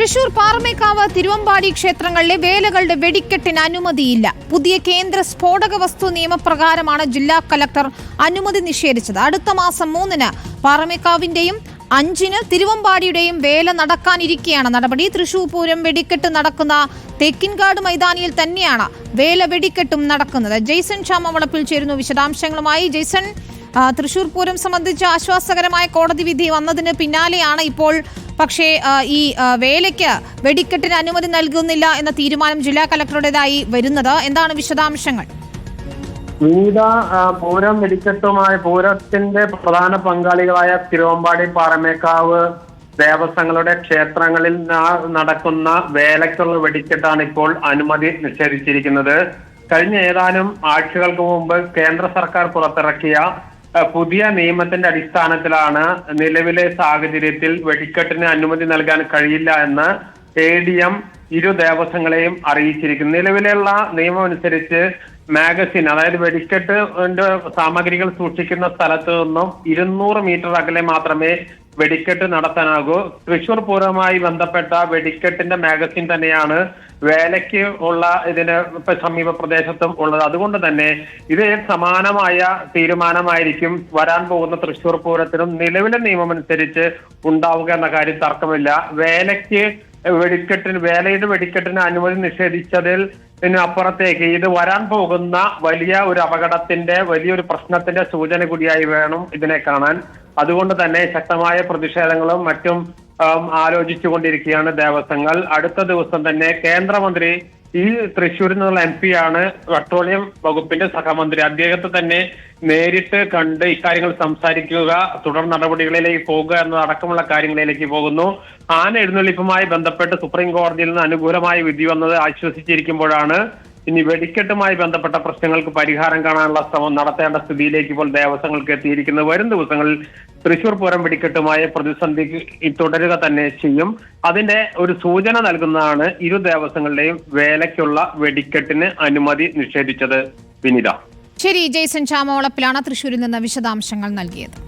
തൃശൂർ പാറമേക്കാവ് തിരുവമ്പാടി ക്ഷേത്രങ്ങളിലെ വേലകളുടെ വെടിക്കെട്ടിന് അനുമതിയില്ല. പുതിയ കേന്ദ്ര സ്ഫോടക വസ്തു നിയമപ്രകാരമാണ് ജില്ലാ കലക്ടർ അനുമതി നിഷേധിച്ചത്. അടുത്ത മാസം 3-ന് പാറമേക്കാവിന്റെയും 5-ന് തിരുവമ്പാടിയുടെയും വേല നടക്കാനിരിക്കെയാണ് നടപടി. തൃശൂർ പൂരം വെടിക്കെട്ട് നടക്കുന്ന തെക്കിൻകാട് മൈതാനിയിൽ തന്നെയാണ് വേല വെടിക്കെട്ടും നടക്കുന്നത്. ജെയ്സൺ ചാമവളപ്പിൽ ചേരുന്നു വിശദാംശങ്ങളുമായി. ജെയ്സൺ, തൃശൂർ പൂരം സംബന്ധിച്ച് ആശ്വാസകരമായ കോടതി വിധി വന്നതിന് പിന്നാലെയാണ് ഇപ്പോൾ പക്ഷേ ഈ വേലയ്ക്ക് വെടിക്കെട്ടിന് അനുമതി നൽകുന്നില്ല എന്ന തീരുമാനം ജില്ലാ കലക്ടറുടേതായി വരുന്നത്. എന്താണ് വിശദാംശങ്ങൾ? വിവിധ പൂരം വെടിക്കെട്ടുമായി പൂരത്തിന്റെ പ്രധാന പങ്കാളികളായ തിരുവമ്പാടി പാറമേക്കാവ് ദേവസ്വങ്ങളുടെ ക്ഷേത്രങ്ങളിൽ നടക്കുന്ന വേലയ്ക്കുള്ള വെടിക്കെട്ടാണ് ഇപ്പോൾ അനുമതി നിഷേധിച്ചിരിക്കുന്നത്. കഴിഞ്ഞ ഏതാനും ആഴ്ചകൾക്ക് മുമ്പ് കേന്ദ്ര സർക്കാർ പുറത്തിറക്കിയ പുതിയ നിയമത്തിന്റെ അടിസ്ഥാനത്തിലാണ് നിലവിലെ സാഹചര്യത്തിൽ വെടിക്കെട്ടിന് അനുമതി നൽകാൻ കഴിയില്ല എന്ന് ADM ഇരു ദേവസ്വങ്ങളെയും അറിയിച്ചിരിക്കുന്നു. നിലവിലുള്ള നിയമം അനുസരിച്ച് മാഗസിൻ, അതായത് വെടിക്കെട്ടിന്റെ സാമഗ്രികൾ സൂക്ഷിക്കുന്ന സ്ഥലത്ത് നിന്നും 200 മീറ്റർ അകലെ മാത്രമേ വെടിക്കെട്ട് നടത്താനാകൂ. തൃശൂർ പൂരവുമായി ബന്ധപ്പെട്ട വെടിക്കെട്ടിന്റെ മാഗസിൻ തന്നെയാണ് വേലയ്ക്ക് ഉള്ള ഇതിന് സമീപ പ്രദേശത്തും ഉള്ളത്. അതുകൊണ്ട് തന്നെ ഇത് സമാനമായ തീരുമാനമായിരിക്കും വരാൻ പോകുന്ന തൃശൂർ പൂരത്തിനും നിലവിലെ നിയമം അനുസരിച്ച് ഉണ്ടാവുക എന്ന കാര്യം തർക്കമില്ല. വേലയുടെ വെടിക്കെട്ടിന് അനുമതി നിഷേധിച്ചതിൽ അപ്പുറത്തേക്ക് ഇത് വരാൻ പോകുന്ന വലിയ ഒരു അപകടത്തിന്റെ, വലിയൊരു പ്രശ്നത്തിന്റെ സൂചന കൂടിയായി വേണം ഇതിനെ കാണാൻ. അതുകൊണ്ട് തന്നെ ശക്തമായ പ്രതിഷേധങ്ങളും മറ്റും ആലോചിച്ചുകൊണ്ടിരിക്കുകയാണ് ദേവസ്വങ്ങൾ. അടുത്ത ദിവസം തന്നെ കേന്ദ്രമന്ത്രി, ഈ തൃശ്ശൂരിൽ നിന്നുള്ള MP ആണ്, പെട്രോളിയം വകുപ്പിന്റെ സഹമന്ത്രി, അദ്ദേഹത്തെ തന്നെ നേരിട്ട് കണ്ട് ഇക്കാര്യങ്ങൾ സംസാരിക്കുക, തുടർ നടപടികളിലേക്ക് പോകുക എന്നതടക്കമുള്ള കാര്യങ്ങളിലേക്ക് പോകുന്നു. ആന എഴുന്നള്ളിപ്പുമായി ബന്ധപ്പെട്ട് സുപ്രീം കോടതിയിൽ നിന്ന് അനുകൂലമായ വിധി വന്നത് ആശ്വസിച്ചിരിക്കുമ്പോഴാണ് ഇനി വെടിക്കെട്ടുമായി ബന്ധപ്പെട്ട പ്രശ്നങ്ങൾക്ക് പരിഹാരം കാണാനുള്ള ശ്രമം നടത്തേണ്ട സ്ഥിതിയിലേക്ക് ഇപ്പോൾ ദേവസ്വങ്ങൾക്ക് എത്തിയിരിക്കുന്നത്. വരും ദിവസങ്ങളിൽ തൃശൂർ പൂരം വെടിക്കെട്ടുമായ പ്രതിസന്ധിക്ക് തുടരുക തന്നെ ചെയ്യും. അതിന്റെ ഒരു സൂചന നൽകുന്നതാണ് ഇരു ദേവസ്വങ്ങളുടെയും വേലയ്ക്കുള്ള വെടിക്കെട്ടിന് അനുമതി നിഷേധിച്ചത്. വിനിത. ശരി, ജെയ്സൺ ചാമവളപ്പിലാണ് തൃശൂരിൽ നിന്ന് വിശദാംശങ്ങൾ നൽകിയത്.